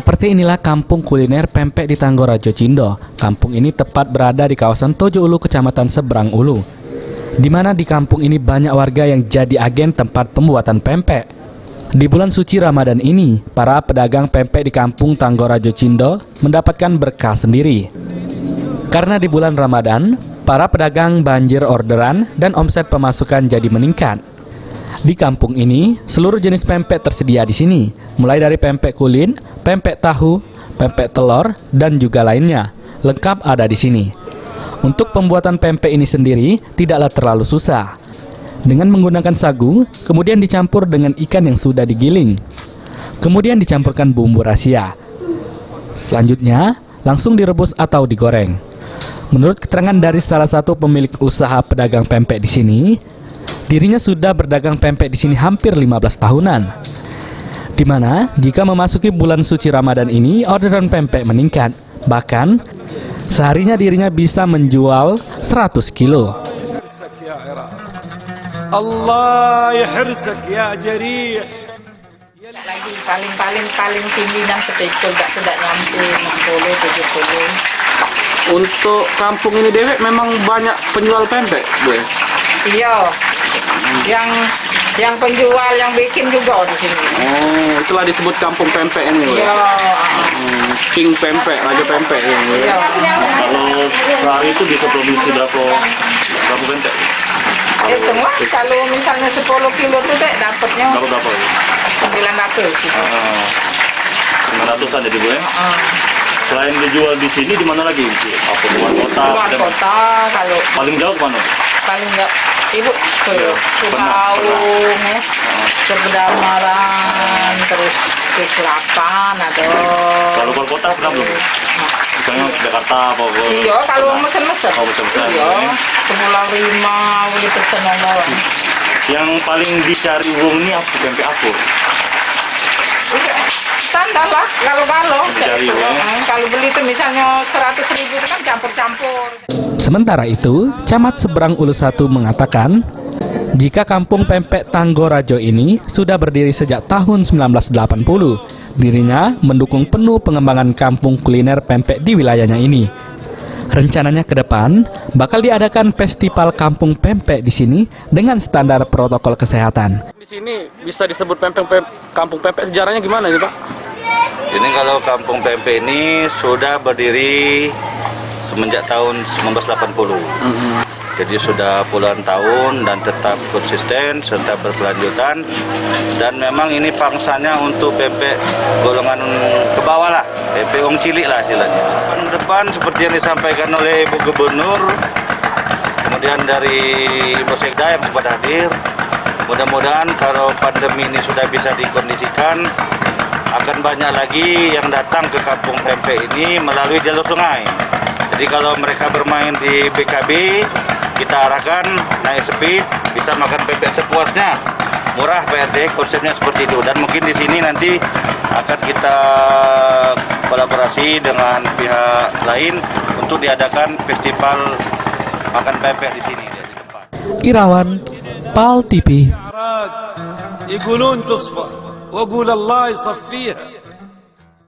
Seperti inilah kampung kuliner pempek di Tanggorajo Cindo. Kampung ini tepat berada di kawasan Tojo Ulu, Kecamatan Seberang Ulu, di mana di kampung ini banyak warga yang jadi agen tempat pembuatan pempek. Di bulan suci Ramadan ini, para pedagang pempek di kampung Tanggorajo Cindo mendapatkan berkah sendiri. Karena di bulan Ramadan, para pedagang banjir orderan dan omset pemasukan jadi meningkat. Di kampung ini, seluruh jenis pempek tersedia di sini, mulai dari pempek kulit, pempek tahu, pempek telur, dan juga lainnya. Lengkap ada di sini. Untuk pembuatan pempek ini sendiri tidaklah terlalu susah. Dengan menggunakan sagu, kemudian dicampur dengan ikan yang sudah digiling. Kemudian dicampurkan bumbu rahasia. Selanjutnya, langsung direbus atau digoreng. Menurut keterangan dari salah satu pemilik usaha pedagang pempek di sini, dirinya sudah berdagang pempek di sini hampir 15 tahunan. Di mana jika memasuki bulan suci Ramadan ini, orderan pempek meningkat. Bahkan seharinya dirinya bisa menjual 100 kilo. Allah yahrisak ya jarih. Lagi paling tinggi 6 sepekul, tidak nyampe 60-70. Untuk kampung ini dewek memang banyak penjual pempek, Bu. Iya. Yang penjual yang bikin juga di sini. Oh, itulah disebut kampung pempek ini, Bu. Iya. King pempek, raja pempek ya, Bu. Iya. Kalau sehari itu bisa produksi berapa pempek? Hitunglah kalau misalnya 10 kilo tuh dapatnya Berapa? 900. 900-an jadi, Bu ya? Selain dijual di sini, di mana lagi? Apa luar kota? Luar kota kalau Paling jauh ke mana? paling enggak Ibu ke Baung ya. Ke Bedamaran, terus ke Selapan ada. Kalau keluar kota pernah belum? Misalnya Jakarta apa? Iya, kalau mesen-mesen. Oh, mesen-mesen. Iya, ke Pulau Rima boleh pesen orang. Yang paling dicari wong ini apa? Pempek apa? Standar lah, kalau Mencari, ya. kalau beli itu misalnya 100.000 itu kan campur-campur. Sementara itu, Camat Seberang Ulu 1 mengatakan, jika kampung pempek Tanggorajo ini sudah berdiri sejak tahun 1980, dirinya mendukung penuh pengembangan kampung kuliner pempek di wilayahnya ini. Rencananya ke depan bakal diadakan festival kampung pempek di sini dengan standar protokol kesehatan. Di sini bisa disebut kampung pempek, sejarahnya gimana nih, Pak? Ini kalau kampung pempek ini sudah berdiri semenjak tahun 1980. Jadi sudah puluhan tahun dan tetap konsisten serta berkelanjutan. Dan memang ini pangsanya untuk pempek golongan ke bawah lah, pempek wong cilik lah istilahnya. Depan seperti yang disampaikan oleh Ibu Gubernur, kemudian dari Ibu Sekda yang sempat hadir. Mudah-mudahan kalau pandemi ini sudah bisa dikondisikan, akan banyak lagi yang datang ke kampung pempek ini melalui jalur sungai. Jadi kalau mereka bermain di BKB, kita arahkan naik speed, bisa makan pempek sepuasnya. Murah Pak RT, konsepnya seperti itu. Dan mungkin di sini nanti akan kita kolaborasi dengan pihak lain untuk diadakan festival makan pempek di sini. Irawan, PAL TV. يقولون تصفى واقول الله يصفيها.